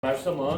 말씀은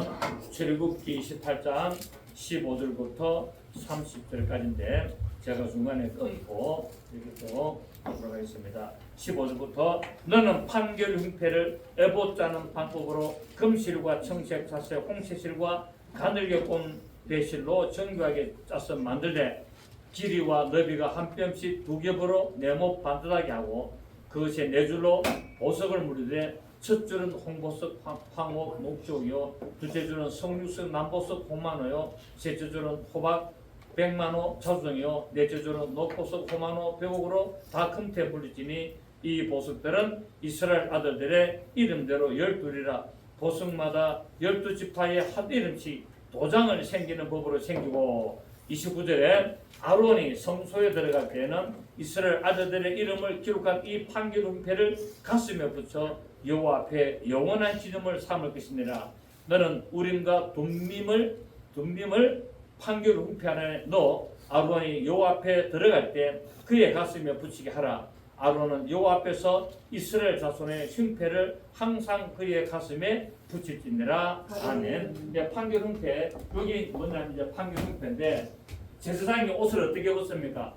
출애굽기 28장 15절부터 30절까지인데 제가 중간에 끊고 이렇게 또 돌아가겠습니다. 15절부터 너는 판결 흉패를 에봇 짜는 방법으로 금실과 청색 자세 홍채실과 가늘게 꼰 배실로 정교하게 짜서 만들되 길이와 너비가 한 뼘씩 두 겹으로 네모 반듯하게 하고 그것에 네 줄로 보석을 무르되 첫 줄은 홍보석, 황호, 목조이요 둘째 줄은 석류석, 남보석, 홍만호요 셋째 줄은 호박, 백만호, 자주정이요 넷째 줄은 녹보석, 호만호, 백옥으로 다 금태 불리지니 이 보석들은 이스라엘 아들들의 이름대로 12이라 보석마다 12지파의 한 이름씩 도장을 생기는 법으로 생기고 29절에 아론이 성소에 들어갈 때에는 이스라엘 아들들의 이름을 기록한 이 판결 흉패를 가슴에 붙여 여호와 앞에 영원한 기념을 삼을 것이니라. 너는 우림과 둠밈을 판결 흉패 안에 넣어 아론이 여호와 앞에 들어갈 때 그의 가슴에 붙이게 하라. 아론은 여호와 앞에서 이스라엘 자손의 흉패를 항상 그의 가슴에 붙일지니라. 아멘. 이제 판결 흉패, 여기 뭐냐면 이제 판결 흉패인데 제사장이 옷을 어떻게 입었습니까?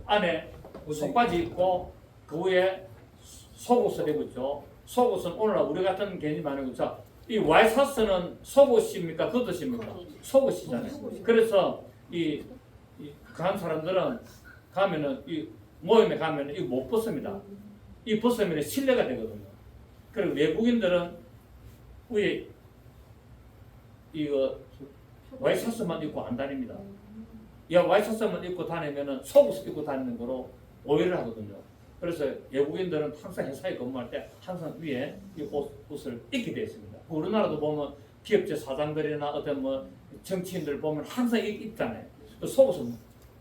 안에 속바지 입고 그 위에 속옷을 입었죠. 속옷은 오늘날 우리 같은 개념 아니고 이 와이사스는 속옷입니까? 겉옷입니까? 속옷이잖아요. 그래서 간 사람들은 가면은 이 모임에 가면은 이거 못 벗습니다. 이 벗으면 실례가 되거든요. 그리고 외국인들은 위에 이거 와이셔츠만 입고 안 다닙니다. 야 와이셔츠만 입고 다니면은 속옷 입고 다니는 거로 오해를 하거든요. 그래서 외국인들은 항상 회사에 근무할 때 항상 위에 이 옷을 입게 되어 있습니다. 우리나라도 보면 기업체 사장들이나 어떤 뭐 정치인들 보면 항상 입잖아요. 속옷은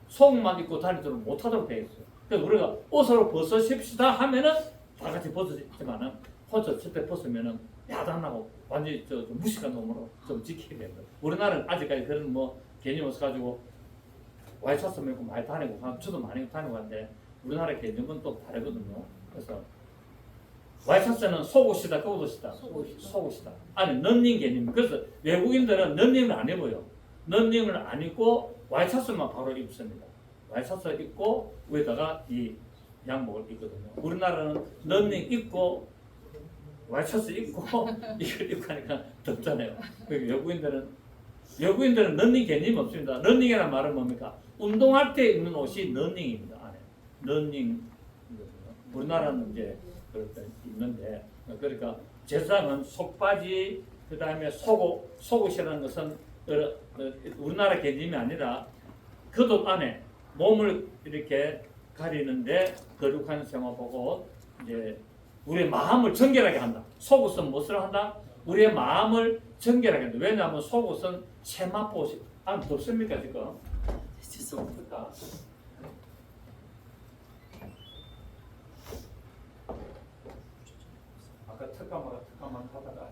속만 입고 다니도록 못하도록 되어 있어요. 그래서 우리가 옷을 벗으십시다 하면은 다 같이 벗었지만은 혼자 첫때 벗으면은 야단하고 완전히 무식한 놈으로 좀 지키게 됩니다. 우리나라는 아직까지 그런 뭐 개념 없어가지고 와이셔츠 입고 많이 다니고 저도 많이 다니고 하는데 우리나라 개념은 또 다르거든요. 그래서 와이셔츠는 속옷이다, 겉옷이다. 속옷이다. 아니 런닝 개념. 그래서 외국인들은 런닝을 안 입어요. 런닝을 안 입고 와이셔츠만 바로 입습니다. 와이셔츠 입고 위에다가 이 양복을 입거든요. 우리나라는 런닝 입고 와이셔츠 입고 이걸 입고 하니까 덥잖아요. 외국인들은 런닝 개념이 없습니다. 런닝이라는 말은 뭡니까? 운동할 때 입는 옷이 런닝입니다. 안에 런닝. 우리나라는 이제 그렇게 입는데 그러니까 제사장은 속바지 그 다음에 속옷이라는 것은 우리나라 개념이 아니라 겉옷 안에 몸을 이렇게 가리는데 거룩한 세마보고 이제 우리의 마음을 정결하게 한다. 속옷은 무엇을 한다? 우리의 마음을 정결하게 한다. 왜냐하면 속옷은 세마포시. 덥습니까 지금? 덥습니까? 아까 특감만 하다가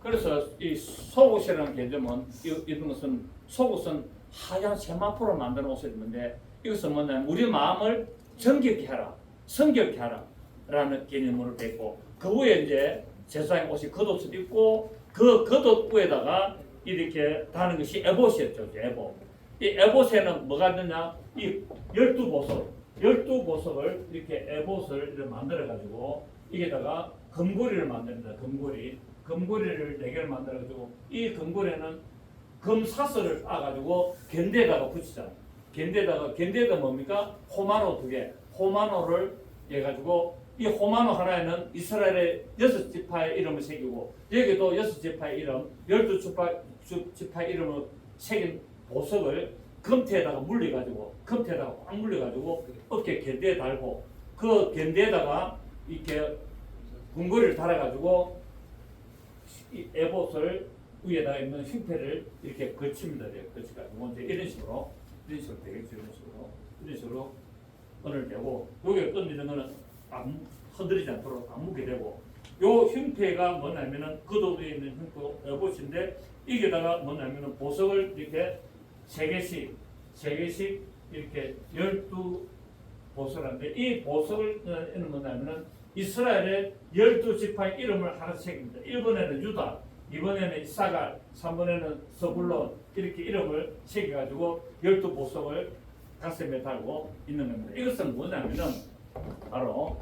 그래서 이 속옷이라는 개념은 이런 것은 속옷은 하얀 세마포로 만든 옷을 입는데 이것은 뭐냐면 우리 마음을 정결케 하라, 성결케 하라 라는 개념으로 되어 있고 그 위에 이제 제사장 옷이 겉옷을 입고 그 겉옷 위에다가 이렇게 다는 것이 에봇이었죠. 에봇. 이 에봇에는 뭐가 있느냐? 이 12보석을 이렇게 에봇을 이렇게 만들어 가지고 이게다가 금고리를 만듭니다. 금고리를 4개를 만들어 가지고 이 금고리에는 금사슬을 따가지고 견대에다가 붙이잖아요. 견대에다 뭡니까? 호마노 2개. 호마노를 해가지고 이 호마노 하나에는 이스라엘의 6지파의 이름을 새기고 여기도 6지파의 이름, 12지파의 이름을 새긴 보석을 금태에다가 물려가지고 금태에다가 꽉 물려가지고 어깨 견대에 달고 그 견대에다가 이렇게 금고리를 달아가지고 이 에봇을 위에다가 있는 흉패를 이렇게 걸칩니다. 걸치가지고 이런 식으로 되겠죠. 이런 식으로 끈을 대고 여기에 끈 있는 거는 흔들리지 않도록 안 묻게 되고 요 형태가 뭐냐면은 겉옷에 있는 형태옷인데 이게다가 뭐냐면은 보석을 이렇게 세 개씩 이렇게 12보석인데 이 보석을 뭐냐면은 이스라엘의 12지파의 이름을 하나 새깁니다. 1번에는 유다, 2번에는 이사갈, 3번에는 서불론 이렇게 이름을 새겨가지고 12보석을 가슴에 달고 있는 겁니다. 이것은 뭐냐면은 바로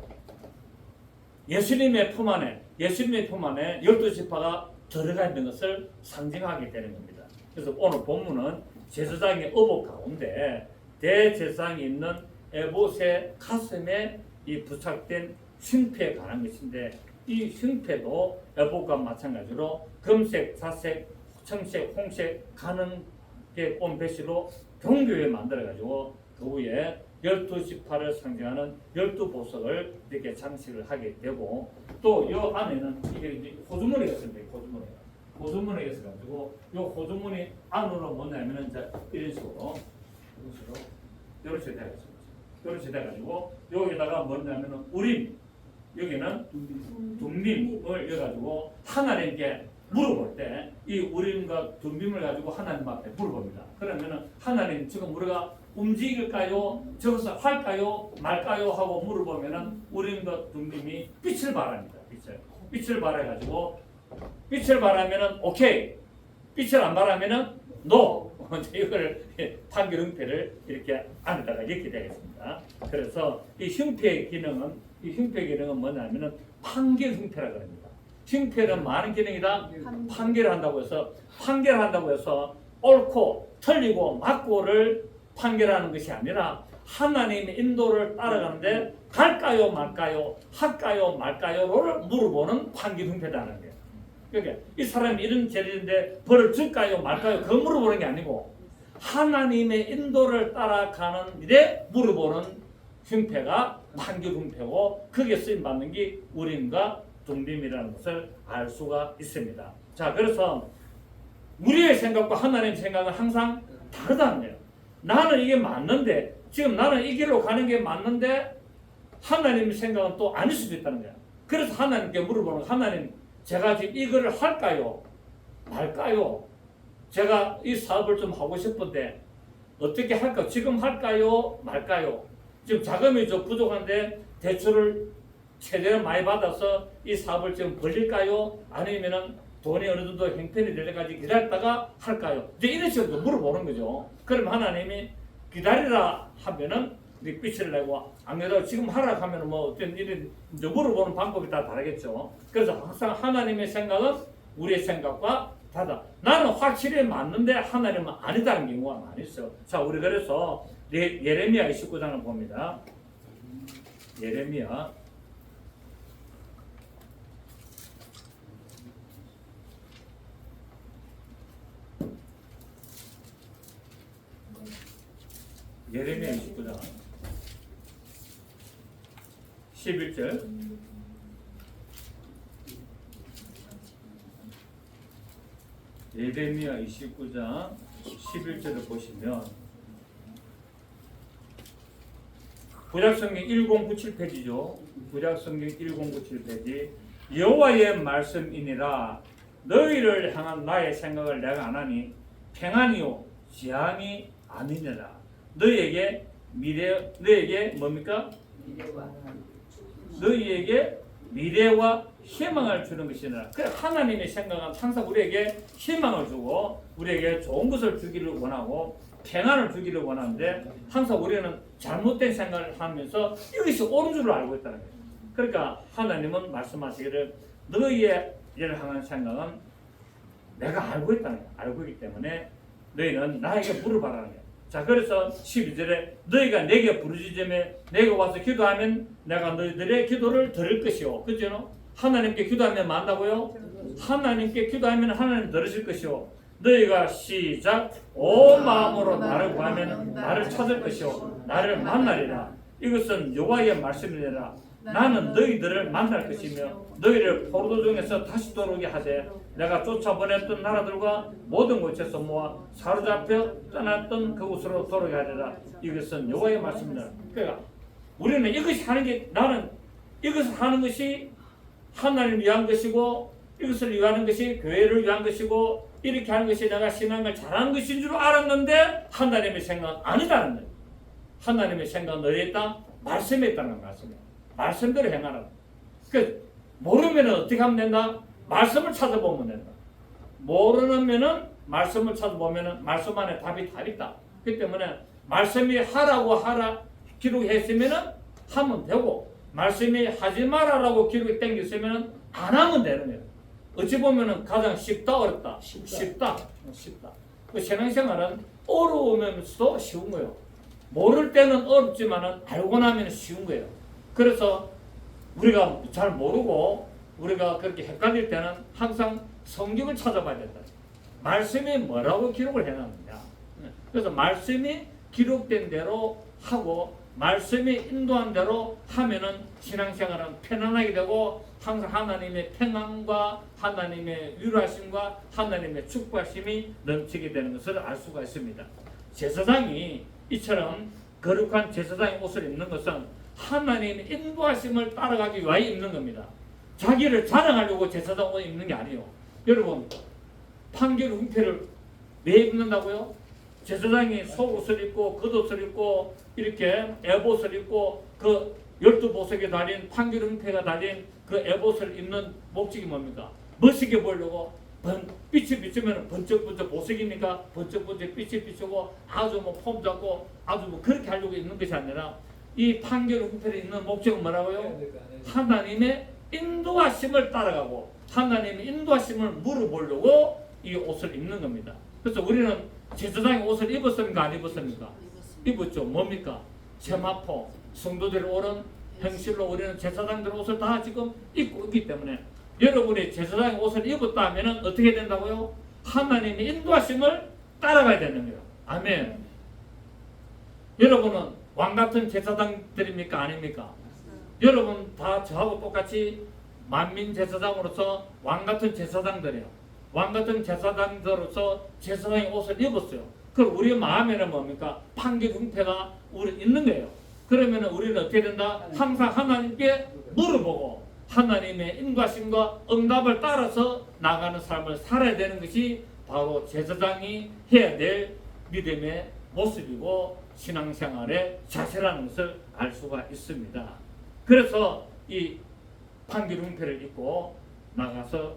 예수님의 품 안에 12지파가 들어가 있는 것을 상징하게 되는 겁니다. 그래서 오늘 본문은 제사장의 어복 가운데 대제사장이 있는 에봇의 가슴에 이 부착된 흉패에 관한 것인데 이 흉패도 에봇과 마찬가지로 금색, 자색, 청색, 홍색 가는 게 온배시로 동교에 만들어가지고 그 위에 12지파를 상징하는 12보석을 이렇게 장식을 하게 되고 또 이 안에는 이게 이제 호주머니가 있습니다. 호주머니가 있어가지고 이 호주머니 안으로 뭐냐면은 이제 이런 식으로 이렇게 돼가지고 여기다가 뭐냐면은 우림 여기는 둠빔을 해가지고 하나님께 물어볼 때 이 우림과 둠빔을 가지고 하나님 앞에 물어봅니다. 그러면은 하나님 지금 우리가 움직일까요? 저것을 할까요? 말까요? 하고 물어보면은 우림과 둠빔이 빛을 발합니다. 빛을 발해가지고 빛을 발하면은 오케이, 빛을 안 발하면은 노. 이걸 판결 형태를 이렇게 안에다가 넣게 되겠습니다. 그래서 이 형태의 기능은 뭐냐면은 판결 형태라고 합니다. 형태는 많은 기능이다. 판결한다고 해서 옳고 틀리고 맞고를 판결하는 것이 아니라 하나님의 인도를 따라가는데 갈까요 말까요 할까요 말까요를 물어보는 판결 형태라는 거예요. 그러니까 이 사람이 이런 죄인데 벌을 줄까요 말까요 그거 물어보는 게 아니고 하나님의 인도를 따라가는 일에 물어보는 형태가 판결 형태고 거기에 쓰임받는 게 우림과 둠빔이라는 것을 알 수가 있습니다. 자, 그래서 우리의 생각과 하나님의 생각은 항상 다르다는 거예요. 나는 이게 맞는데 지금 나는 이 길로 가는 게 맞는데 하나님의 생각은 또 아닐 수도 있다는 거야. 그래서 하나님께 물어보는 거야. 하나님 제가 지금 이거를 할까요? 말까요? 제가 이 사업을 좀 하고 싶은데 어떻게 할까? 지금 할까요? 말까요? 지금 자금이 좀 부족한데 대출을 최대한 많이 받아서 이 사업을 지금 벌릴까요? 아니면은 돈이 어느 정도 형편이 될 때까지 기다렸다가 할까요? 이제 이런 식으로 물어보는 거죠. 그럼 하나님이 기다리라 하면은 빛을 내고 안 그래도 지금 하라 하면은 뭐 어떤 이런 물어보는 방법이 다 다르겠죠. 그래서 항상 하나님의 생각은 우리의 생각과 다르다. 나는 확실히 맞는데 하나님은 아니다는 경우가 많이 있어요. 자, 우리 그래서 예레미야 29장을 봅니다. 예레미야 29장 11절 예레미야 29장 11절을 보시면 구약성경 1097페이지죠. 구약성경 1097페이지 여호와의 말씀이니라 너희를 향한 나의 생각을 내가 안 하니 평안이요 재앙이 아니니라. 너희에게 뭡니까? 너희에게 미래와 희망을 주는 것이니라. 그래 하나님의 생각은 항상 우리에게 희망을 주고 우리에게 좋은 것을 주기를 원하고 평안을 주기를 원하는데 항상 우리는 잘못된 생각을 하면서 이것이 옳은 줄을 알고 있다는 거예요. 그러니까 하나님은 말씀하시기를 너희의 일을 향한 생각은 내가 알고 있다는 거예요. 알고 있기 때문에 너희는 나에게 물어봐라는 거예요. 자, 그래서 12절에 너희가 내게 부르짖으며 내가 와서 기도하면 내가 너희들의 기도를 들을 것이요. 그죠? 하나님께 기도하면 만다고요? 하나님께 기도하면 하나님 들으실 것이요. 너희가 시작 온 마음으로 나를 구하면 나를 찾을 것이요 나를 만나리라. 이것은 여호와의 말씀이니라. 나는 너희들을 만날 것이며 너희를 포로도 중에서 다시 돌아오게 하되 내가 쫓아보냈던 나라들과 모든 곳에서 모아 사로잡혀 떠났던 그곳으로 돌아오게 하리라. 이것은 여호와의 말씀이니라. 그러니까 우리는 이것이 하는 게 나는 이것을 하는 것이 하나님을 위한 것이고 이것을 위하는 것이 교회를 위한 것이고 이렇게 하는 것이 내가 신앙을 잘하는 것인 줄 알았는데 하나님의 생각은 아니다는 거예요. 하나님의 생각은 어디에 있다? 말씀에 있다는 말씀이에요. 말씀대로 행하라. 모르면 어떻게 하면 된다? 말씀을 찾아보면 된다. 모르면은 말씀을 찾아보면은 말씀 안에 답이 있다. 그렇기 때문에 말씀이 하라고 기록했으면은 하면 되고 말씀이 하지 말아라고 기록이 땡겼으면은 안 하면 되는 거예요. 어찌 보면은 가장 쉽다 어렵다? 쉽다. 그 신앙생활은 어려우면서도 쉬운 거예요. 모를 때는 어렵지만은 알고 나면 쉬운 거예요. 그래서 우리가 잘 모르고 우리가 그렇게 헷갈릴 때는 항상 성경을 찾아봐야 된다. 말씀이 뭐라고 기록을 해놨느냐. 그래서 말씀이 기록된 대로 하고 말씀이 인도한 대로 하면은 신앙생활은 편안하게 되고 항상 하나님의 평안과 하나님의 위로하심과 하나님의 축복하심이 넘치게 되는 것을 알 수가 있습니다. 제사장이 이처럼 거룩한 제사장의 옷을 입는 것은 하나님의 인도하심을 따라가기 위하여 입는 겁니다. 자기를 자랑하려고 제사장 옷을 입는 게 아니에요. 여러분 판결 흉패를 왜 입는다고요? 제사장이 속옷을 입고 겉옷을 입고 이렇게 에봇을 입고 그 12보석에 달린 판결 흉패가 달린 그 에봇을 입는 목적이 뭡니까? 멋있게 보려고 빛이 비추면 번쩍번쩍 보석이니까 번쩍번쩍 빛이 비추고 아주 폼 잡고 아주 그렇게 하려고 입는 것이 아니라 이 판결 흉패를 입는 목적은 뭐라고요? 하나님의 인도하심을 따라가고 하나님의 인도하심을 물어보려고 이 옷을 입는 겁니다. 그래서 우리는 제사장의 옷을 입었습니까? 안 입었습니까? 입었죠. 뭡니까? 세마포, 성도들이 오른 행실로 우리는 제사장들 옷을 다 지금 입고 있기 때문에 여러분이 제사장의 옷을 입었다 하면 어떻게 된다고요? 하나님의 인도하심을 따라가야 되는 거예요. 아멘. 여러분은 왕같은 제사장들입니까? 아닙니까? 여러분 다 저하고 똑같이 만민 제사장으로서 왕같은 제사장들이에요. 왕같은 제사장들로서 제사장의 옷을 입었어요. 그럼 우리 마음에는 뭡니까? 판결 흉패가 우리 있는 거예요. 그러면 우리는 어떻게 된다? 항상 하나님께 물어보고 하나님의 인도하심과 응답을 따라서 나가는 삶을 살아야 되는 것이 바로 제사장이 해야 될 믿음의 모습이고 신앙생활의 자세라는 것을 알 수가 있습니다. 그래서 이 판결 흉패를 입고 나가서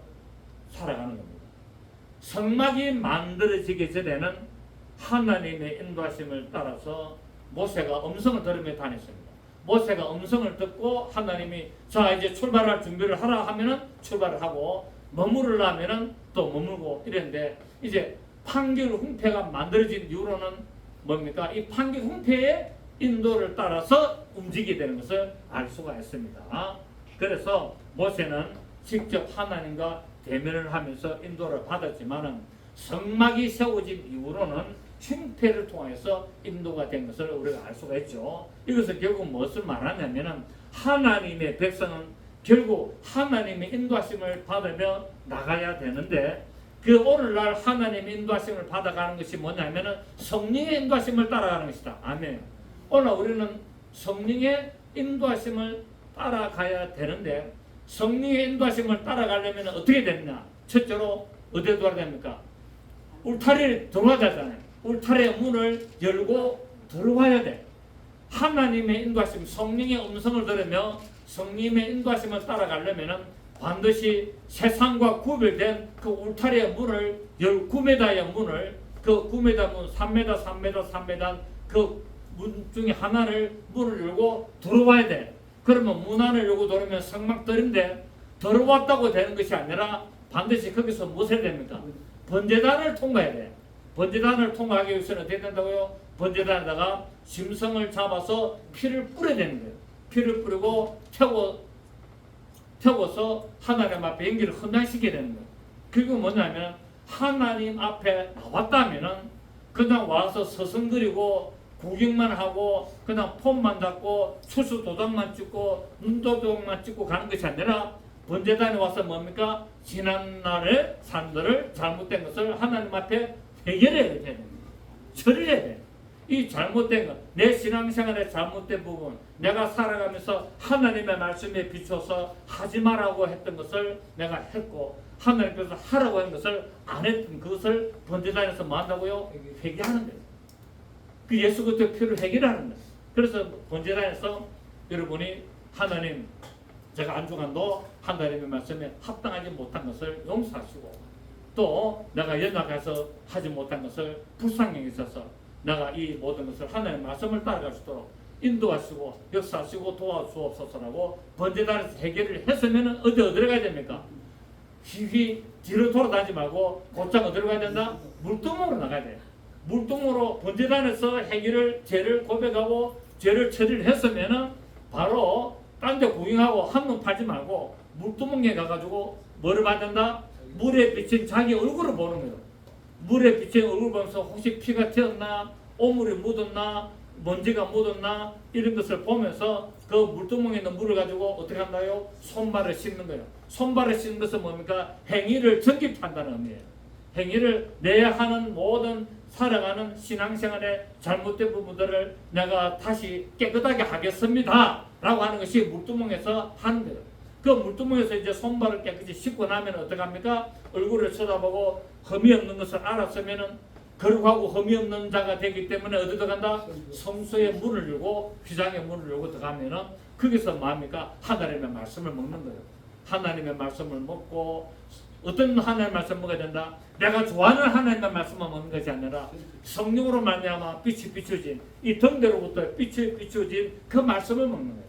살아가는 겁니다. 성막이 만들어지기 전에는 하나님의 인도하심을 따라서 모세가 음성을 들으며 다녔습니다. 모세가 음성을 듣고 하나님이 자 이제 출발할 준비를 하라 하면은 출발을 하고 머무르려면은 또 머물고 이랬는데 이제 판결 흉패가 만들어진 이후로는 뭡니까? 이 판결 흉패의 인도를 따라서 움직이게 되는 것을 알 수가 있습니다. 그래서 모세는 직접 하나님과 대면을 하면서 인도를 받았지만은 성막이 세워진 이후로는 흉패를 통해서 인도가 된 것을 우리가 알 수가 있죠. 이것은 결국 무엇을 말하냐면은 하나님의 백성은 결국 하나님의 인도하심을 받으며 나가야 되는데 그 오늘날 하나님의 인도하심을 받아가는 것이 뭐냐면은 성령의 인도하심을 따라가는 것이다. 아멘. 오늘 우리는 성령의 인도하심을 따라가야 되는데 성령의 인도하심을 따라가려면 어떻게 되느냐? 첫째로 어디에 들어와야 됩니까? 울타리를 들어와야 되잖아요. 울타리의 문을 열고 들어와야 돼. 하나님의 인도하심, 성령의 음성을 들으며 성령의 인도하심을 따라가려면 반드시 세상과 구별된 그 울타리의 문을 9m의 문을 그 9m 문 3m, 3m, 3m 그 문 중에 하나를 문을 열고 들어와야 돼. 그러면 문 안을 열고 들어오면 성막들인데 들어왔다고 되는 것이 아니라 반드시 거기서 무엇을 해야 됩니까? 번제단을 통과해야 돼. 번제단을 통과하기 위해서는 어떻게 된다고요? 번제단에다가 짐승을 잡아서 피를 뿌려야 되는 거예요. 피를 뿌리고 태워서 하나님 앞에 연기를 헌당시켜야 되는 거예요. 그게 뭐냐면 하나님 앞에 나왔다면은 그냥 와서 서성거리고 구경만 하고 그냥 폼만 잡고 추수 도장만 찍고 눈도장만 찍고 가는 것이 아니라 번제단에 와서 뭡니까? 지난날의 산들을 잘못된 것을 하나님 앞에 해결해야 됩니다. 처리해야 돼. 이 잘못된 것, 내 신앙생활의 잘못된 부분, 내가 살아가면서 하나님의 말씀에 비춰서 하지 말라고 했던 것을 내가 했고 하나님께서 하라고 한 것을 안 했던 그것을 번제단에서 뭐 한다고요? 회개하는 거예요. 그 예수 그리스도의 피로 해결하는 거예요. 그래서 번제단에서 여러분이 하나님 제가 안중한도 하나님의 말씀에 합당하지 못한 것을 용서하시고 또 내가 연약해서 하지 못한 것을 불쌍히 있어서 내가 이 모든 것을 하나님의 말씀을 따라갈 수 있도록 인도하시고 역사하시고 도와주옵소서라고 번제단에서 해결을 했으면 어디로 가야 됩니까? 휘휘 뒤로 돌아다니지 말고 곧장 어디로 가야 된다? 물동으로 나가야 돼요. 물동으로 번제단에서 해결을 죄를 고백하고 죄를 처리를 했으면 바로 딴 데 구경하고 한눈 팔지 말고 물두멍에 가가지고 뭐를 받는다? 물에 비친 자기 얼굴을 보는 거예요. 물에 비친 얼굴 보면서 혹시 피가 튀었나? 오물이 묻었나? 먼지가 묻었나? 이런 것을 보면서 그 물두멍에 있는 물을 가지고 어떻게 한다요? 손발을 씻는 거예요. 손발을 씻는 것은 뭡니까? 행위를 정립한다는 의미예요. 행위를 내 하는 모든 살아가는 신앙생활의 잘못된 부분들을 내가 다시 깨끗하게 하겠습니다 라고 하는 것이 물두멍에서 하는 거예요. 그 물두멍에서 이제 손발을 깨끗이 씻고 나면 어떡합니까? 얼굴을 쳐다보고 흠이 없는 것을 알았으면은 거룩하고 흠이 없는 자가 되기 때문에 어디 들어간다? 성소에 문을 열고 휘장에 문을 열고 들어가면은 거기서 뭐합니까? 하나님의 말씀을 먹는 거예요. 하나님의 말씀을 먹고 어떤 하나님의 말씀 먹어야 된다? 내가 좋아하는 하나님의 말씀만 먹는 것이 아니라 성령으로 말미암아 빛이 비춰진 이 등대로부터 빛이 비춰진 그 말씀을 먹는 거예요.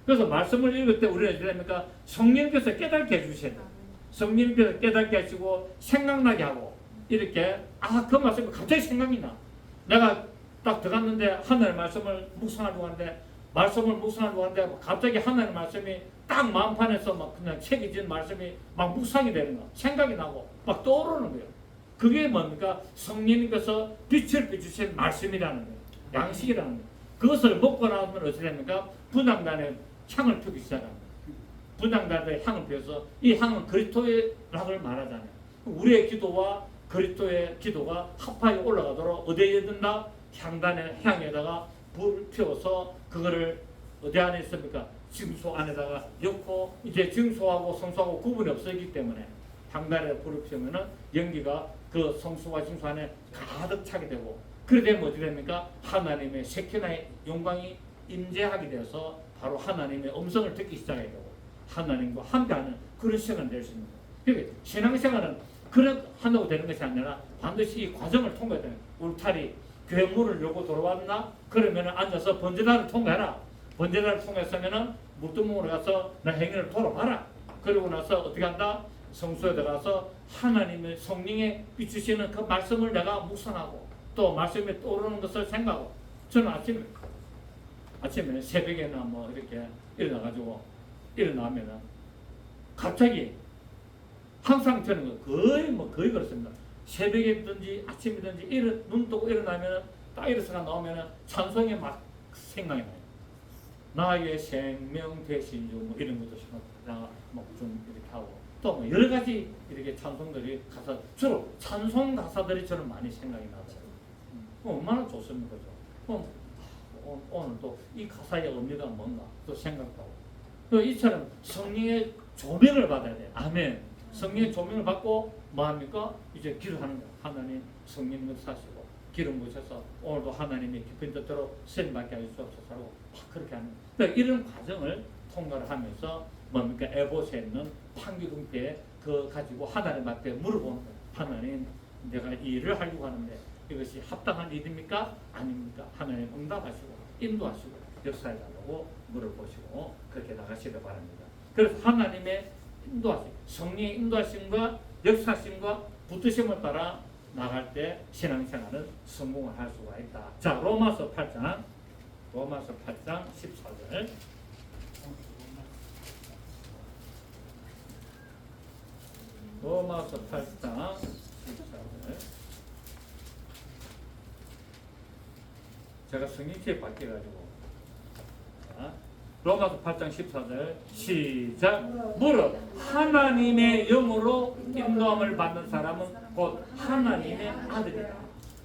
그래서 말씀을 읽을 때 우리는 어떻게 됩니까? 성령께서 깨닫게 해주셔야 돼요. 성령께서 깨닫게 하시고 생각나게 하고 이렇게 그 말씀이 갑자기 생각이 나. 내가 딱 들어갔는데 하나님의 말씀을 묵상하려고 하는데 말씀을 묵상하려고 하는데 갑자기 하나님의 말씀이 딱 마음판에서 막 그냥 새겨진 말씀이 막 묵상이 되는 거, 생각이 나고 막 떠오르는 거예요. 그게 뭡니까? 성령님께서 빛을 비추신 말씀이라는 거예요. 양식이라는 거예요. 그것을 먹고 나면 어떻게 됩니까? 분향단에 향을 피우기 시작합니다. 분향단에 향을 피워서 이 향은 그리스도의 락을 말하잖아요. 우리의 기도와 그리스도의 기도가 합하여 올라가도록 어디에 든다? 향단의 향에다가 불을 피워서 그거를 어디 안에 있습니까? 증소 안에다가 넣고 이제 증소하고 성소하고 구분이 없어지기 때문에 향단에 불을 피우면은 연기가 그 성소와 증소 안에 가득 차게 되고 그렇게 되면 어떻게 됩니까? 하나님의 세키나의 영광이 임재하게 되어서 바로 하나님의 음성을 듣기 시작하게 되고 하나님과 함께하는 그런 시간이 될 수 있는 거예요. 그러니까 신앙생활은 그런 한다고 되는 것이 아니라 반드시 이 과정을 통과해야 돼요. 울타리 교회 문을 열고 돌아왔나? 그러면 앉아서 번제단을 통과해라. 번제단을 통과했으면 물두멍으로 가서 나 행위를 돌아봐라. 그러고 나서 어떻게 한다? 성소에 들어가서 하나님의 성령에 비추시는 그 말씀을 내가 묵상하고 또 말씀에 떠오르는 것을 생각하고 저는 아침에 새벽에나 뭐 이렇게 일어나면은 갑자기 항상 저는 거의 그렇습니다. 새벽이든지 아침이든지 눈 뜨고 일어나면은 딱 일어서가 나오면은 찬송이 막 생각이 나요. 나의 생명 대신 주 뭐 이런 것도 생각하다가 좀 이렇게 하고 또 뭐 여러 가지 이렇게 찬송들이 가사 주로 찬송 가사들이 저는 많이 생각이 나죠. 얼마나 좋습니까, 오늘 또 이 가사의 의미가 뭔가 또 생각하고 또 이처럼 성령의 조명을 받아야 돼. 아멘. 성령의 조명을 받고 뭐합니까? 이제 기도하는 거야. 하나님 성령님을 사시고 기름 부으셔서 오늘도 하나님의 깊은 뜻대로 쓰임받게 하여 주옵소서라고 그렇게 하는 거야. 그러니까 이런 과정을 통과를 하면서 뭡니까? 에봇에 있는 판기둥때 그 가지고 하나님 앞에 물어보는 거야. 하나님 내가 이 일을 하려고 하는데 이것이 합당한 일입니까? 아닙니까? 하나님 응답하시고 인도하시고 역사해달라고 물어보시고 그렇게 나가시길 바랍니다. 그래서 하나님의 인도하심, 성령의 인도하심과 역사심과 붙으심을 따라 나갈 때 신앙생활은 성공을 할 수가 있다. 자, 로마서 8장 14절. 로마서 8장 14절. 제가 성경책 바뀌어가지고 로마서 8장 14절 시작. 무릇 하나님의 영으로 인도함을 받는 사람은 곧 하나님의 아들이다.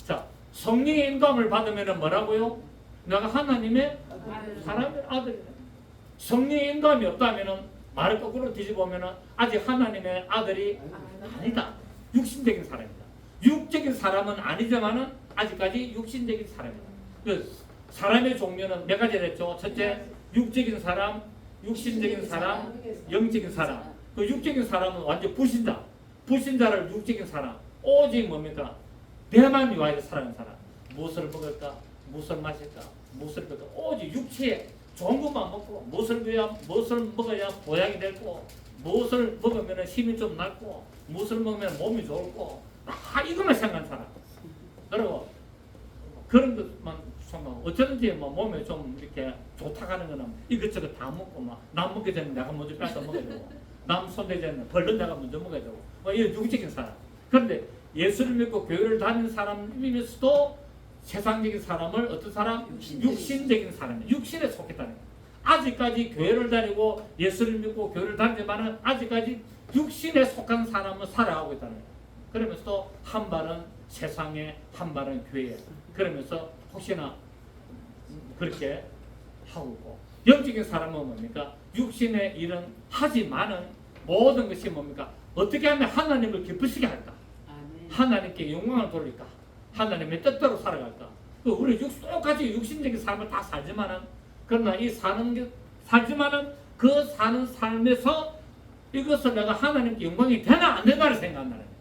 자, 성령의 인도함을 받으면 뭐라고요? 내가 하나님의 사람의 아들이다. 성령의 인도함이 없다면 말을 거꾸로 뒤집으면 아직 하나님의 아들이 아니다. 육신적인 사람이다. 육적인 사람은 아니지만은 아직까지 육신적인 사람이다. 그 사람의 종류는 몇 가지가 됐죠. 첫째, 육적인 사람, 육신적인 사람, 영적인 사람. 그 육적인 사람은 완전 불신자. 불신자를 육적인 사람. 오직 뭡니까? 배만 위하여 살아가는 사람. 무엇을 먹을까? 무엇을 마실까? 무엇을 먹을까? 오직 육체에 좋은 것만 먹고 무엇을 먹어야 보약이 되고 무엇을 먹으면 힘이 좀 날고 무엇을 먹으면 몸이 좋고 다 이것만 생각하는 사람. 그리고 그런 것만 생각하고 어쩌든지 뭐 몸에 좀 이렇게 좋다고 하는 거는 이것저것 다 먹고 막 남 먹기 전에 내가 먼저 뺏어 먹어야 되고 남 손대기 전에 벌른 내가 먼저 먹어야 되고 뭐 이런 육적인 사람. 그런데 예수를 믿고 교회를 다니는 사람이면서도 세상적인 사람을 어떤 사람? 육신적인 사람이에요. 육신에 속했다는 거예요. 아직까지 교회를 다니고 예수를 믿고 교회를 다니지만 아직까지 육신에 속한 사람은 살아가고 있다는 거예요. 그러면서 한 발은 세상에 한 발은 교회에 그러면서 혹시나 그렇게 하고 있고 영적인 사람은 뭡니까? 육신의 일은 하지만은 모든 것이 뭡니까? 어떻게 하면 하나님을 기쁘시게 할까? 하나님께 영광을 돌릴까? 하나님의 뜻대로 살아갈까? 우리 똑같이 육신적인 삶을 다 살지만은 그러나 이 살지만은 그 사는 삶에서 이것을 내가 하나님께 영광이 되나 안 되나를 생각한다는 거예요.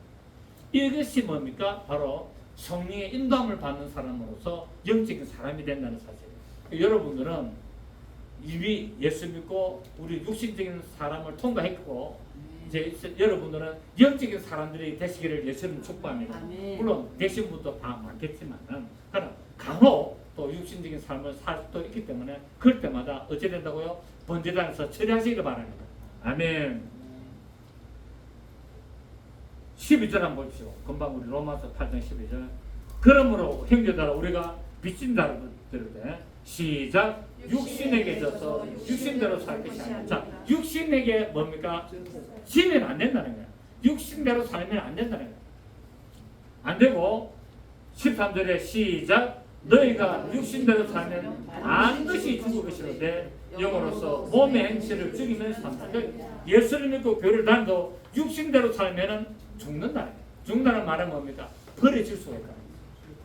이것이 뭡니까? 바로 성령의 인도함을 받는 사람으로서 영적인 사람이 된다는 사실이에요. 여러분들은 이미 예수 믿고 우리 육신적인 사람을 통과했고 이제 여러분들은 영적인 사람들이 되시기를 예수님 축복합니다. 물론 되신 분도 다 많겠지만은 그러나 간혹 또 육신적인 삶을 살 수도 있기 때문에 그럴 때마다 어찌 된다고요? 번제단에서 처리하시기를 바랍니다. 아멘. 12절 한번 보십시오. 금방 우리 로마서 8장 12절. 그러므로 형제들아 우리가 빚진 자를 들으되 시작. 육신에게 져서 육신대로 살 것이 아니라. 자, 육신에게 뭡니까? 지면 안 된다는 거야. 육신대로 살면 안 된다는 거야. 안 되고 13절에 시작. 너희가 육신대로 살면 반드시 죽을 것이로되 영으로서 몸의 행실을 죽이면 산다. 예수를 믿고 교회를 다녀도 육신대로 살면은 죽는다는 거야. 죽는다는 말은 뭡니까? 버려질 수가 있다.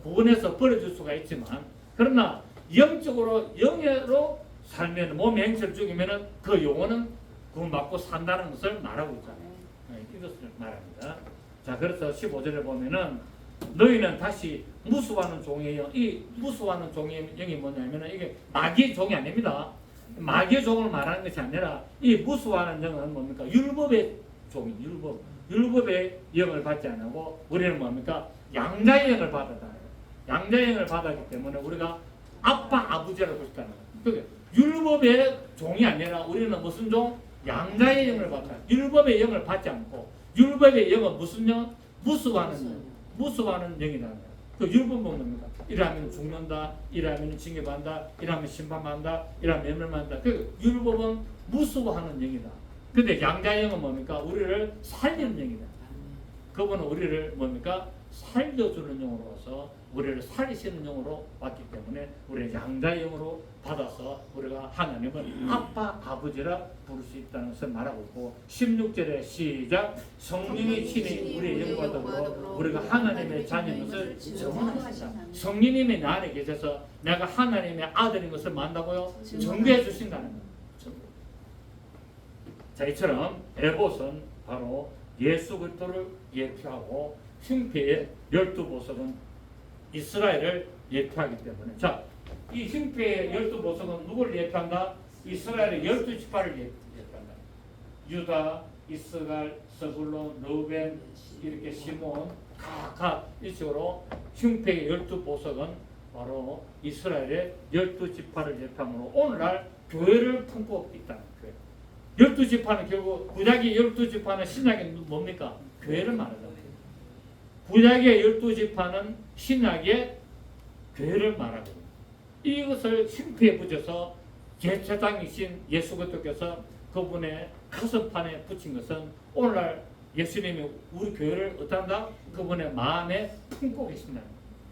구원해서 버려질 수가 있지만 그러나 영적으로 영으로 살면 몸의 행실을 죽이면은 그 영혼은 구원받고 산다는 것을 말하고 있잖아요. 이것을 말합니다. 자, 그래서 15절에 보면은 너희는 다시 무수하는 종의 영, 이 무수하는 종의 영이 뭐냐면은 이게 마귀의 종이 아닙니다. 마귀의 종을 말하는 것이 아니라 이 무수하는 영은 뭡니까? 율법의 종이 율법의 영을 받지 않고 우리는 뭡니까? 양자의 영을 받았다. 양자의 영을 받았기 때문에 우리가 아빠 아버지라고 했다는 거예요. 율법의 종이 아니라 우리는 무슨 종? 양자의 영을 받다. 율법의 영을 받지 않고 율법의 영은 무슨 영? 무수하는 영이라는 거예요. 그 율법은 뭡니까? 이러면 죽는다, 이러면 징계받는다, 이러면 심판받는다, 이러면 멸망한다. 그 율법은 무수하는 영이다. 근데 양자의 영은 뭡니까? 우리를 살리는 영이다. 그분은 우리를 뭡니까? 살려주는 영으로서 우리를 살리시는 영으로 왔기 때문에 우리는 양자의 영으로 받아서 우리가 하나님을 아빠 아버지라 부를 수 있다는 것을 말하고 있고 16절에 시작. 성령이 친히 우리의 영과 더불어 우리가 하나님의 자녀인 것을 증언하시다. 성령님이 나 안에 계셔서 내가 하나님의 아들인 것을 만다고요? 증거해 주신다는 거예요. 자, 이처럼 에봇은 바로 예수 그리스도를 예표하고 흉패의 12보석은 이스라엘을 예표하기 때문에 자, 이 흉패의 12보석은 누구를 예표한다? 이스라엘의 12지파를 예표한다. 유다, 이스갈, 서불론, 르벤, 이렇게 시몬 각각 이 식으로 흉패의 12보석은 바로 이스라엘의 12지파를 예표하므로 오늘날 교회를 품고 있다는 거예요. 12지파는 결국 구약의 12지파는 신약의 뭡니까? 교회를 말하죠. 구약의 12지파는 신약의 교회를 말하고 이것을 흉패에 붙여서 제사장이신 예수 그리스도께서 그분의 가슴판에 붙인 것은 오늘날 예수님이 우리 교회를 어떤다? 그분의 마음에 품고 계신다.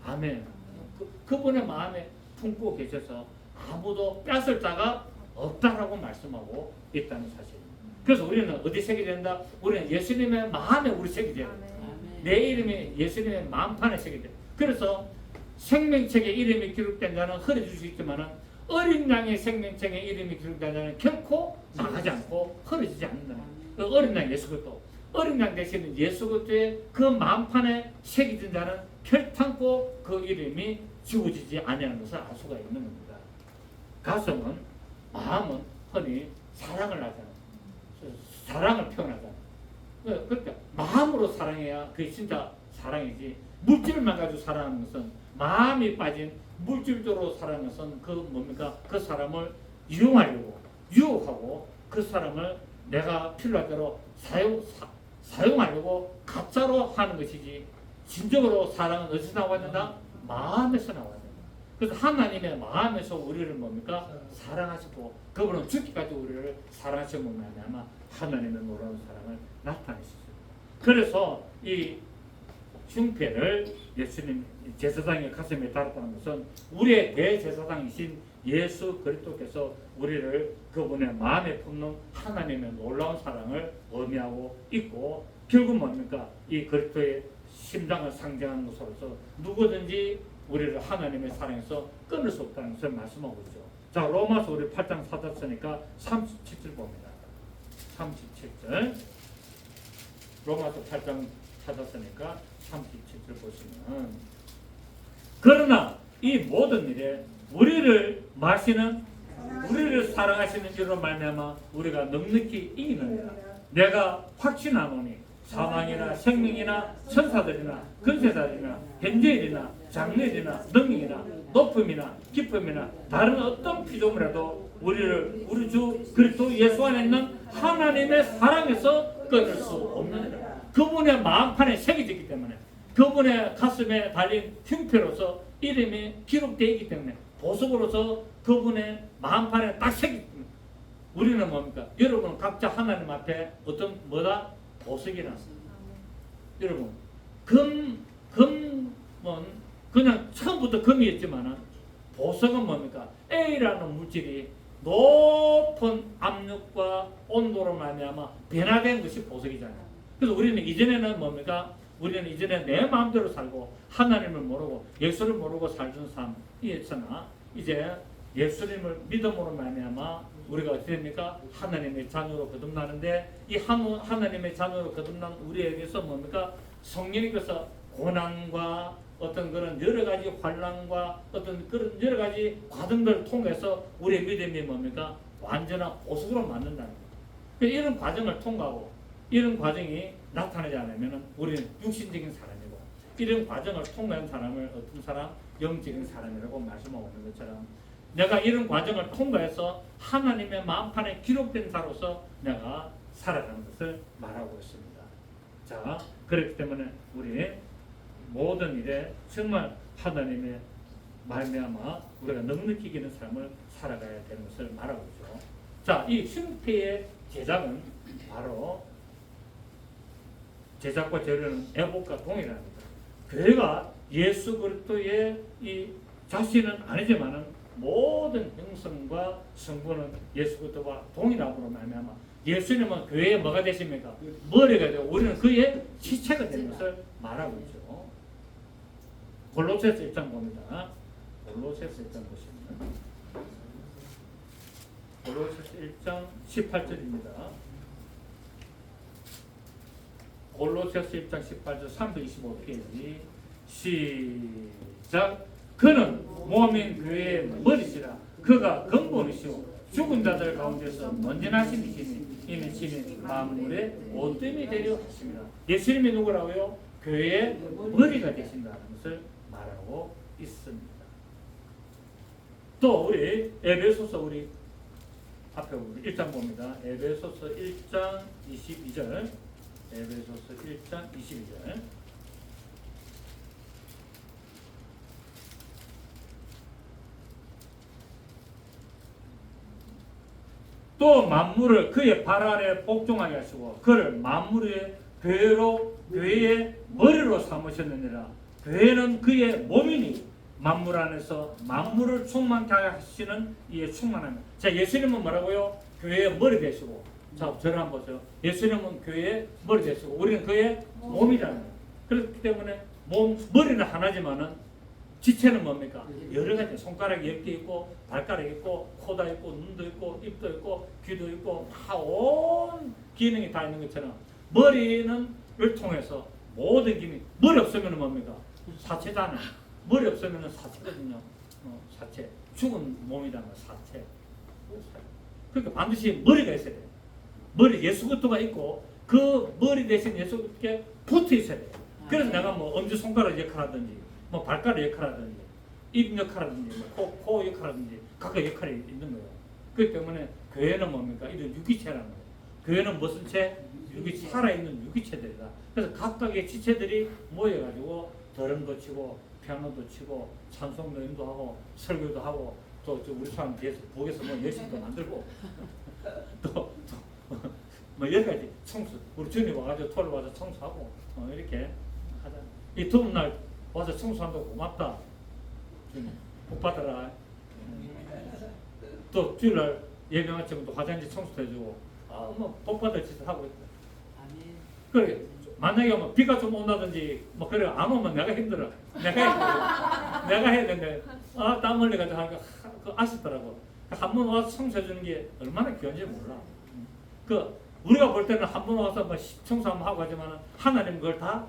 아멘. 그분의 마음에 품고 계셔서 아무도 뺏을 자가 없다라고 말씀하고 있다는 사실입니다. 그래서 우리는 어디 새겨야 된다? 우리는 예수님의 마음에 우리 새겨야 된다. 내 이름이 예수님의 마음판에 새겨야 된다. 그래서 생명책에 이름이 기록된 자는 흐려질 수 있지만 어린 양의 생명책에 이름이 기록된 자는 결코 나가지 않고 흐려지지 않는다. 그 어린 양 예수 그리스도, 어린 양 대신 예수 그리스도의 그 마음판에 새겨진 자는 결탄코 그 이름이 지워지지 아니하는 것을 알 수가 있는 겁니다. 가슴은, 마음은 흔히 사랑을 하잖아요. 사랑을 표현하잖아요. 그러니까 마음으로 사랑해야 그게 진짜 사랑이지, 물질만 가지고 사랑하는 것은, 마음이 빠진 물질적으로 사랑하는 것은 그 뭡니까? 그 사람을 이용하려고, 유혹하고 그 사람을 내가 필요할 대로 사용하려고 가짜로 하는 것이지, 진정으로 사랑은 어디서 나와야 된다? 마음에서 나와야 된다. 그래서 하나님의 마음에서 우리를 뭡니까? 사랑하시고 그분은 죽기까지 우리를 사랑하시면 아마 하나님의 놀라운 사랑을 나타내셨습니다. 그래서 이 흉패를 예수님 제사장의 가슴에 달았다는 것은 우리의 대제사장이신 예수 그리스도께서 우리를 그분의 마음에 품는 하나님의 놀라운 사랑을 의미하고 있고, 결국 뭡니까? 이 그리스도의 심장을 상징하는 것으로서 누구든지 우리를 하나님의 사랑에서 끊을 수 없다는 것을 말씀하고 있죠. 자, 로마서 우리 8장 찾았으니까 37절 봅니다. 37절. 로마서 8장 찾았으니까 37절 보시면, 그러나 이 모든 일에 우리를 사랑하시는 줄로 말미암아 우리가 넉넉히 이기느니라. 내가 확신하노니 사망이나 생명이나 천사들이나 근세자들이나 현재일이나 장래일이나 능력이나 높음이나 깊음이나 다른 어떤 피조물이라도 우리를 우리 주 그리스도 예수 안에 있는 하나님의 사랑에서 끊을 수 없느니라. 그분의 마음판에 새겨졌기 때문에, 그분의 가슴에 달린 흉패로서 이름이 기록되어 있기 때문에, 보석으로서 그분의 마음판에 딱 새기기 때문에 우리는 뭡니까? 여러분 각자 하나님 앞에 어떤 뭐다? 보석이라. 여러분 금은 그냥 처음부터 금이었지만 보석은 뭡니까? A라는 물질이 높은 압력과 온도로 말미암아 변화된 것이 보석이잖아요. 그래서 우리는 이전에는 뭡니까? 우리는 이전에 내 마음대로 살고 하나님을 모르고 예수를 모르고 살던 삶이었으나, 이제 예수님을 믿음으로 말미암아 우리가 어떻게 됩니까? 하나님의 자녀로 거듭나는데, 이 하나님의 자녀로 거듭난 우리에게서 뭡니까? 성령님께서 고난과 어떤 그런 여러 가지 환난과 어떤 그런 여러 가지 과정들을 통해서 우리의 믿음이 뭡니까? 완전한 보석으로 만든다는 거예요. 이런 과정을 통과하고 이런 과정이 나타나지 않으면 우리는 육신적인 사람이고, 이런 과정을 통과한 사람을 어떤 사람? 영적인 사람이라고 말씀하고 있는 것처럼, 내가 이런 과정을 통과해서 하나님의 마음판에 기록된 자로서 내가 살아가는 것을 말하고 있습니다. 자, 그렇기 때문에 우리 모든 일에 정말 하나님의 말미암아 우리가 넉넉히 이기는 삶을 살아가야 되는 것을 말하고 있죠. 자, 이 흉패의 제작은 바로 제작과 재료는 애복과 동일합니다. 그가 예수 그리스도의 이 자신은 아니지만은 모든 형성과 성분은 예수 그리스도와 동일함으로 말미암아 예수님은 교회에 뭐가 되십니까? 머리가 되고 우리는 그의 지체가 되는 것을 말하고 있죠. 골로새서 1장 봅니다. 골로새서 1장 보시면 골로새서 1장 18절입니다. 골로새서 1장 18절 325페이지 시작. 그는 몸인 교회의 머리시라. 그가 근본이시오 죽은 자들 가운데서 먼저나신 이시니 이는 신이 만물의 온됨이 되려 하십니다. 예수님이 누구라고요? 교회의 머리가 되신다는 것을 말하고 있습니다. 또 우리 에베소서 우리 앞에 우리 1장 봅니다. 에베소서 1장 22절. 에베소서 1장 22절. 또 만물을 그의 발 아래 복종하게 하시고 그를 만물의 교회의 머리로 삼으셨느니라. 교회는 그의 몸이니 만물 안에서 만물을 충만케 하시는 이 충만함. 자, 예수님은 뭐라고요? 교회의 머리 되시고. 자, 저를 한번 보세요. 예수님은 교회의 머리 되시고 우리는 그의 몸이잖아요. 그렇기 때문에 머리는 하나지만은 지체는 뭡니까? 여러 가지. 손가락이 10개 있고 발가락이 있고 코도 있고 눈도 있고 입도 있고 귀도 있고 다 온 기능이 다 있는 것처럼 머리를 통해서 모든 기능이, 머리 없으면 뭡니까? 사체잖아요. 머리 없으면 사체거든요. 사체. 죽은 몸이라는 거 사체. 그러니까 반드시 머리가 있어야 돼요. 머리 예수 그리스도가 있고 그 머리 대신 예수 그리스도께 붙어 있어야 돼요. 그래서 내가 뭐 엄지손가락 역할하든지 뭐 발가락 역할하든지 입 역할하든지 뭐 코 역할하든지 각각 역할이 있는 거예요. 그렇기 때문에 교회는 뭡니까? 이런 유기체라는 거예요. 교회는 무슨 체? 유기체, 살아있는 유기체들이다. 그래서 각각의 지체들이 모여가지고 더럼도 치고 피아노도 치고 찬송도 인도하고 설교도 하고 또 우리 사람 뒤에서 부엌에서 뭐 열심히 또 만들고 또 뭐 여러 가지 청소, 우리 주님 와가지고 토요일 와서 청소하고 이렇게 하자. 이 더운 날 와서 청소한다고 고맙다. 주님 복 받아라. 또 주일날 예배 마치면 또 화장실 청소도 해주고 복 받을 짓을 하고 있다. 그래 만약에 뭐 비가 좀 온다든지 뭐 그래 안 오면 내가 힘들어. 내가 해야 되는데 땀 흘려가지고 하니까 아쉽더라고. 한 번 와서 청소해 주는 게 얼마나 귀한지 몰라. 우리가 볼 때는 한 번 와서 뭐 청소 한번 하고 하지만 하나님 그걸 다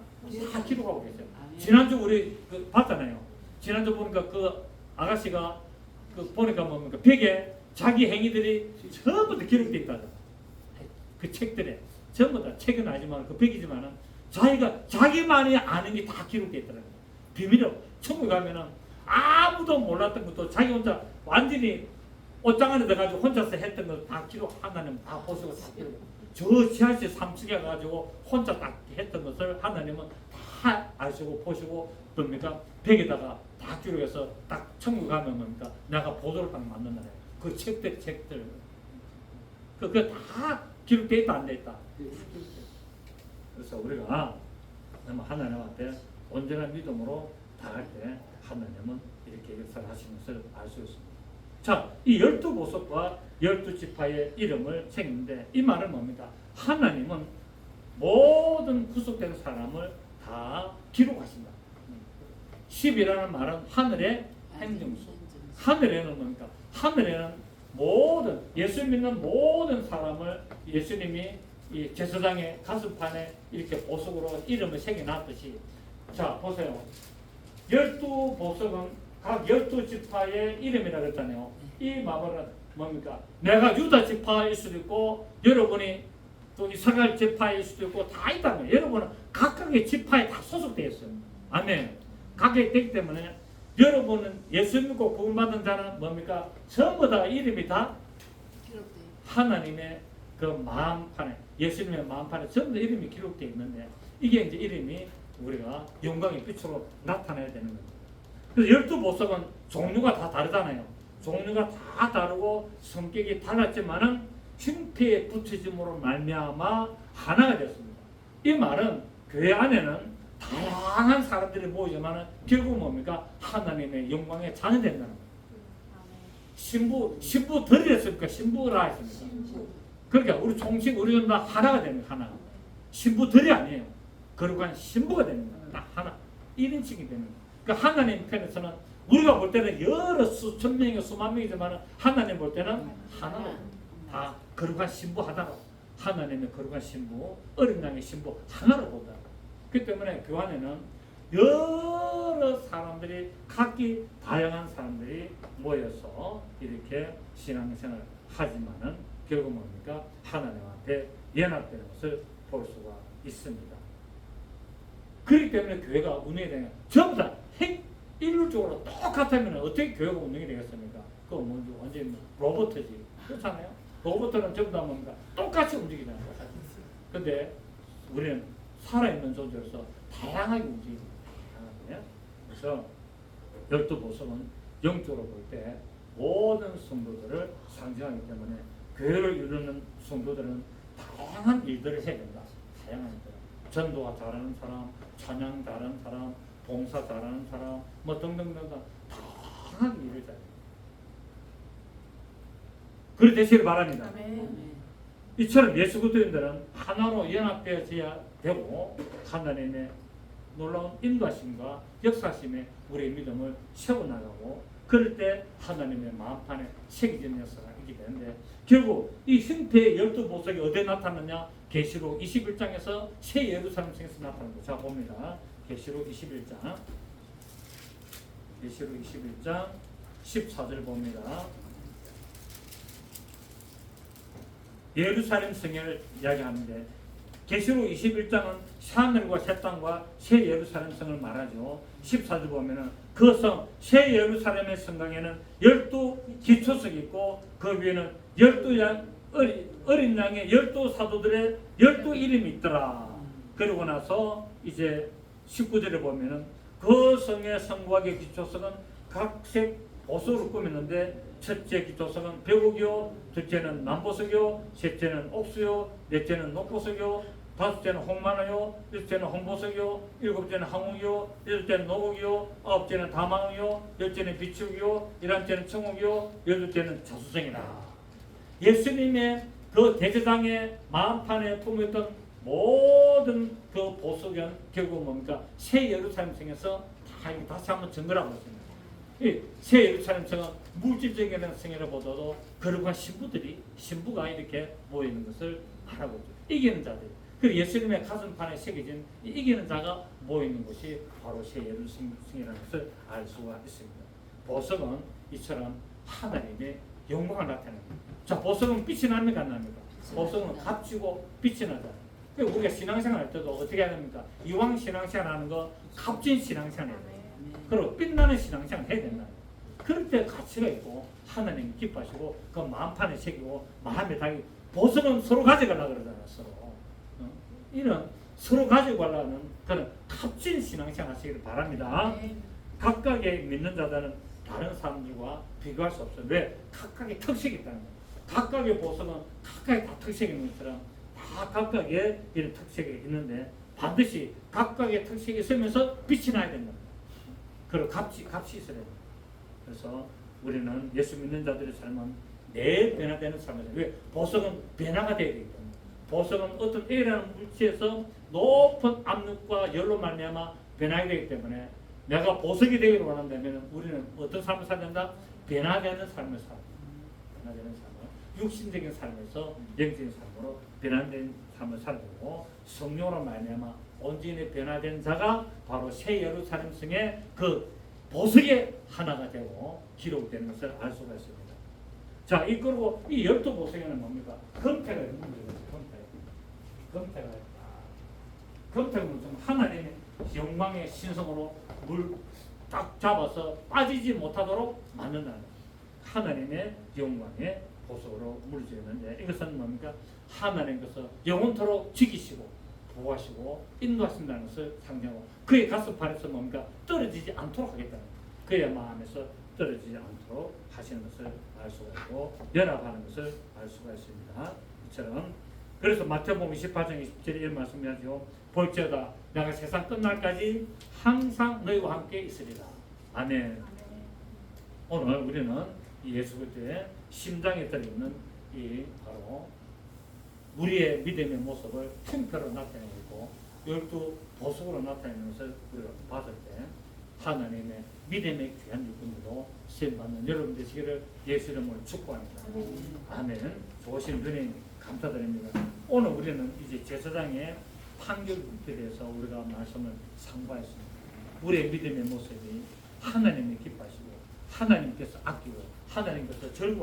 기록하고 계세요. 지난주 우리 봤잖아요. 지난주 보니까 그 아가씨가 보니까 뭡니까 벽에 자기 행위들이 전부 다 기록돼 있다. 그 책들에 전부 다 책은 아니지만 그 벽이지만은 자기만이 아는 게 다 기록돼 있더라고요. 비밀로 천국에 가면은 아무도 몰랐던 것도 자기 혼자 완전히 옷장 안에 들어가지고 혼자서 했던 거 다 기록 하나님 다 보시고 다 기록. 저 지하실 3층에 가지고 혼자 딱 했던 것을 하나님은 다 아시고 보시고 뭡니까 벽에다가 다 기록해서 딱 천국 가면 뭡니까 내가 보도를 딱 만든다네. 그 책들 그거 다 기록돼 있다 안 돼 있다. 그래서 우리가 하나님한테 온전한 믿음으로 다할 때 하나님은 이렇게 역사를 하시는 것을 알 수 있습니다. 자, 이 12보석과 12지파의 이름을 새겼는데 이 말은 뭡니까? 하나님은 모든 구속된 사람을 다 기록하신다. 10이라는 말은 하늘의 행정수. 하늘에는 뭡니까? 하늘에는 모든 예수 믿는 모든 사람을 예수님이 이 제사장의 가슴판에 이렇게 보석으로 이름을 새겨놨듯이 자 보세요. 12보석은 각 12지파의 이름이라 그랬잖아요. 이 말은 뭡니까? 내가 유다 지파일 수도 있고 여러분이 또 이스라엘 지파일 수도 있고 다 있다면 여러분은 각각의 지파에 다 소속되어 있어요. 아멘. 각각이 되기 때문에 여러분은 예수 믿고 구원받은 자는 뭡니까? 전부 다 이름이 다 하나님의 그 마음판에 예수님의 마음판에 전부 다 이름이 기록되어 있는데 이게 이제 이름이 우리가 영광의 빛으로 나타나야 되는 거죠. 그래서 12보석은 종류가 다 다르잖아요. 종류가 다 다르고 성격이 달랐지만은 형태에 붙여짐으로 말미암아 하나가 됐습니다. 이 말은 교회 안에는 다양한 사람들이 모이지만은 결국 뭡니까? 하나님의 영광의 자녀 된다는 거예요. 신부들이 됐습니까? 신부라 했습니까? 그러니까 우리 총식 우리 다 하나가 되는 하나. 신부들이 아니에요. 거룩한 신부가 되는 거예요. 딱 하나. 1인칭이 되는 거예요. 그러니까 하나님 편에서는 우리가 볼 때는 여러 수천 명이 수만 명이지만 하나님 볼 때는 하나로 다 거룩한 신부 하나로 하나님의 거룩한 신부 어린 양의 신부 하나로 본다. 그렇기 때문에 그 안에는 여러 사람들이 각기 다양한 사람들이 모여서 이렇게 신앙생활을 하지만은 결국 뭡니까? 하나님한테 연합되는 것을 볼 수가 있습니다. 그렇기 때문에 교회가 운영이 되는 전부 다 일률적으로 똑같으면 어떻게 교회가 운영이 되겠습니까? 그거 뭔지 완전히 로봇이지. 그렇잖아요. 로봇은 전부 다 뭡니까? 똑같이 움직이잖아요. 근데 우리는 살아있는 존재로서 다양하게 움직입니다. 다양하게. 그래서 12보석은 영적으로 볼 때 모든 성도들을 상징하기 때문에 교회를 이루는 성도들은 다양한 일들을 해야 된다. 다양한 일들. 전도가 잘하는 사람, 찬양 잘하는 사람, 봉사 잘하는 사람, 뭐 등등등등 다양하게 일을 잘해요. 그리 되시길 바랍니다. 이처럼 예수 그리스도인들은 하나로 연합되어져야 되고 하나님의 놀라운 인도하심과 역사심에 우리의 믿음을 세워나가고 그럴 때 하나님의 마음판에 새겨지는 역사가 있게 되는데 결국 이 형태의 12보석이 어디에 나타나냐? 계시록 21장에서 새 예루살렘 성에서 나타납니다. 자 봅니다. 계시록 21장 14절 봅니다. 예루살렘 성을 이야기하는데 계시록 21장은 새하늘과 새 땅과 새 예루살렘 성을 말하죠. 14절 보면은 그 성, 새 예루살렘의 성강에는 12기초석이 있고 그 위에는 12양, 어린 양의 12사도들의 12이름이 있더라. 그러고 나서 이제 19절에 보면은 그 성의 성곽의 기초석은 각색 보석으로 꾸몄는데 첫째 기초석은 벽옥이요, 둘째는 남보석이요, 셋째는 옥수요, 넷째는 녹보석이요, 다섯째는 홍만호요, 일째는 홍보석이요, 일곱째는 항옥이요, 여덟째는 노곡이요, 아홉째는 다망이요, 열째는 비축이요, 열한째는 청옥이요, 열둘째는 자수성이라. 예수님의 그 대제장의 마음판에 품었던 모든 그 보석은 결국 뭡니까? 새 예루살렘 성에서 다 다시 한번 증거라고 했습니다. 이 새 예루살렘 성은 물질적인 성이라보다도 거룩한 신부가 이렇게 모이는 것을 말하고 있죠. 이기는 자들. 그 예수님의 가슴판에 새겨진 이기는 자가 모이는 곳이 바로 새 예루살렘 성이라는 것을 알 수가 있습니다. 보석은 이처럼 하나님의 영광을 나타냅니다. 자, 보석은 빛이 납니까 안 납니까? 보석은 값지고 빛이 나잖아요. 우리가 신앙생활 할 때도 어떻게 해야 됩니까? 이왕 신앙생활 하는 거 값진 신앙생활 해야 돼요. 그리고 빛나는 신앙생활 해야 된다. 그럴 때 가치가 있고 하나님 기뻐하시고 그 마음판에 새기고 마음에 달기. 보석은 서로 가져가려고 그러잖아. 서로. 이런 서로 가져가려는 그런 값진 신앙생활 하시기를 바랍니다. 각각의 믿는 자들은 다른 사람들과 비교할 수 없어요. 왜? 각각의 특색이 있다는 거예요. 각각의 보석은 각각의 다 특색이 있는 것처럼 다 각각의 이런 특색이 있는데 반드시 각각의 특색이 있으면서 빛이 나야 된다. 그리고 값이 있어야 됩니다. 그래서 우리는 예수 믿는 자들의 삶은 내 변화되는 삶이죠. 왜? 보석은 변화가 되어야 되기 때문에. 보석은 어떤 A라는 물질에서 높은 압력과 열로 말미암아 변하게 되기 때문에 내가 보석이 되기를 원한다면 우리는 어떤 삶을 살아야 된다? 변화되는 삶을 살아야 된다. 변화되는 삶을 육신적인 삶에서 영적인 삶으로 변화된 삶을 살아야 되고 성령으로 말미암아 온전히 변화된 자가 바로 새 예루살렘 성의 그 보석의 하나가 되고 기록되는 것을 알 수가 있습니다. 자, 그리고 이 12보석에는 뭡니까? 금태가 있는 거죠. 금태가 있다. 금태는 좀 하나님의 영광의 신성으로 물 딱 잡아서 빠지지 못하도록 만든다는 하나님의 영광의 보석으로 물을 지었는데 이것은 뭡니까? 하나님께서 영원토록 지키시고 보호하시고 인도하신다는 것을 상징하고 그의 가슴판에서 뭡니까? 떨어지지 않도록 하겠다는 그의 마음에서 떨어지지 않도록 하시는 것을 알 수가 있고 연합하는 것을 알 수가 있습니다. 이처럼 그래서 마태복음 28장 20절에 이런 말씀하죠. 볼지어다 내가 세상 끝날까지 항상 너희와 함께 있으리라. 아멘. 오늘 우리는 예수 그리스도의 심장에 들어있는 이 바로 우리의 믿음의 모습을 형태로 나타내고 있고 12보석으로 나타내는 것을 우리가 봤을 때 하나님의 믿음의 귀한 일꾼으로 쓰임받는 여러분 되시기를 예수 이름으로 축복합니다. 아멘. 좋으신 은혜님 감사드립니다. 오늘 우리는 이제 제사장의 판결에 대해서 우리가 말씀을 상고했습니다. 우리의 믿음의 모습이 하나님이 기뻐하시고 하나님께서 아끼고 하나님께서 즐거워